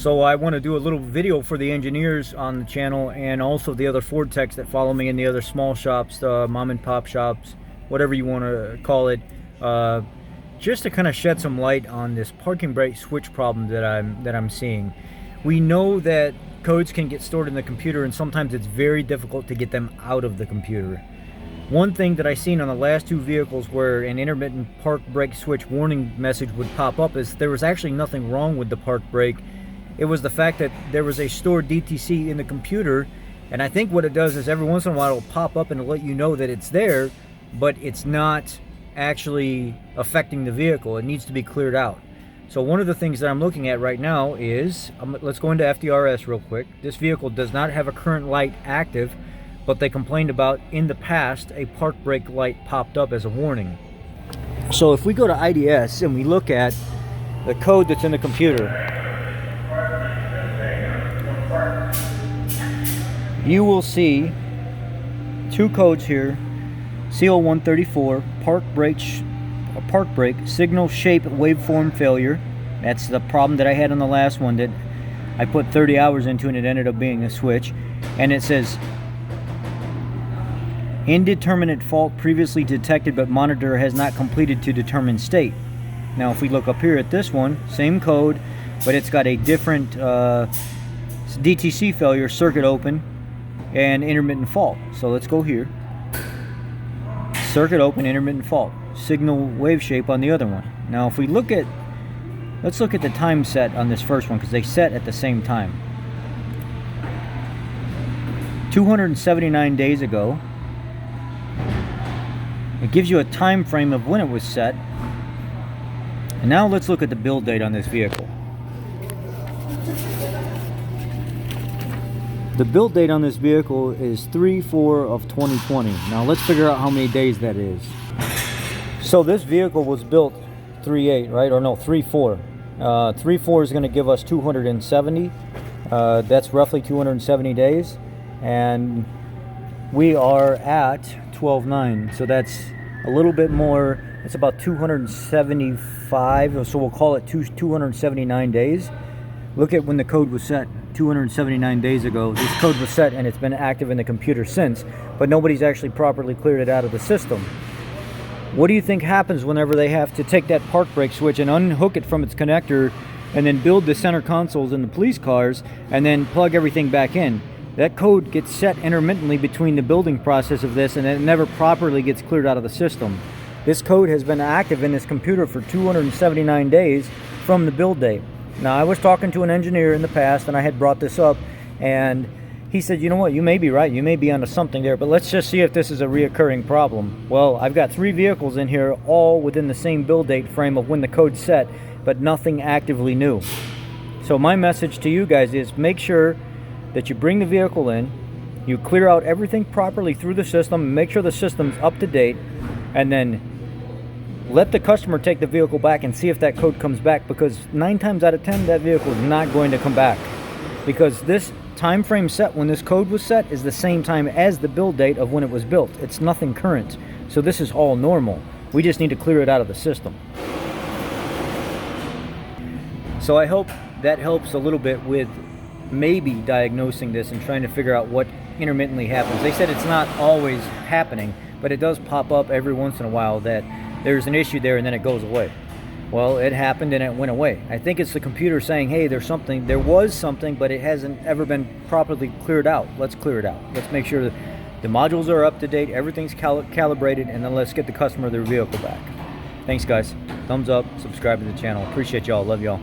So I want to do a little video for the engineers on the channel, and also the other Ford techs that follow me in the other small shops, the mom and pop shops, whatever you want to call it, just to kind of shed some light on this parking brake switch problem that I'm seeing. We know that codes can get stored in the computer, and sometimes it's very difficult to get them out of the computer. One thing that I seen on the last two vehicles where an intermittent park brake switch warning message would pop up is there was actually nothing wrong with the park brake. It was the fact that there was a stored DTC in the computer, and I think what it does is every once in a while it'll pop up and it'll let you know that it's there, but it's not actually affecting the vehicle. It needs to be cleared out. So one of the things that I'm looking at right now is, let's go into FDRS real quick. This vehicle does not have a current light active, but they complained about in the past a park brake light popped up as a warning. So if we go to IDS and we look at the code that's in the computer, you will see two codes here. CL134, park brake signal shape waveform failure. That's the problem that I had on the last one that I put 30 hours into, and it ended up being a switch. And it says indeterminate fault previously detected, but monitor has not completed to determine state. Now if we look up here at this one, same code, but it's got a different DTC failure, circuit open, and intermittent fault. So let's go here. Circuit open, intermittent fault, signal wave shape on the other one. Now if we look at, let's look at the time set on this first one, because they set at the same time. 279 days ago. It gives you a time frame of when it was set. And now let's look at the build date on this vehicle. The build date on this vehicle is 3/4 of 2020. Now let's figure out how many days that is. So this vehicle was built 3/8, right? Or no, 3/4. 3/4 is going to give us 270. That's roughly 270 days. And we are at 12/9. So that's a little bit more. It's about 275. So we'll call it 279 days. Look at when the code was set. 279 days ago. This code was set and it's been active in the computer since, but nobody's actually properly cleared it out of the system. What do you think happens whenever they have to take that park brake switch and unhook it from its connector and then build the center consoles in the police cars and then plug everything back in? That code gets set intermittently between the building process of this, and it never properly gets cleared out of the system. This code has been active in this computer for 279 days from the build date. Now, I was talking to an engineer in the past, and I had brought this up, and he said, you know what, you may be right, you may be onto something there, but let's just see if this is a reoccurring problem. Well, I've got 3 vehicles in here, all within the same build date frame of when the code's set, but nothing actively new. So my message to you guys is make sure that you bring the vehicle in, you clear out everything properly through the system, make sure the system's up to date, and then let the customer take the vehicle back and see if that code comes back, because 9 times out of 10 that vehicle is not going to come back, because this time frame set when this code was set is the same time as the build date of when it was built. It's nothing current. So this is all normal. We just need to clear it out of the system. So I hope that helps a little bit with maybe diagnosing this and trying to figure out what intermittently happens. They said it's not always happening, but it does pop up every once in a while that there's an issue there and then it goes away. Well, it happened and it went away. I think it's the computer saying, hey, there was something, but it hasn't ever been properly cleared out. Let's clear it out. Let's make sure that the modules are up to date, everything's calibrated, and then let's get the customer their vehicle back. Thanks, guys. Thumbs up, subscribe to the channel. Appreciate y'all. Love y'all.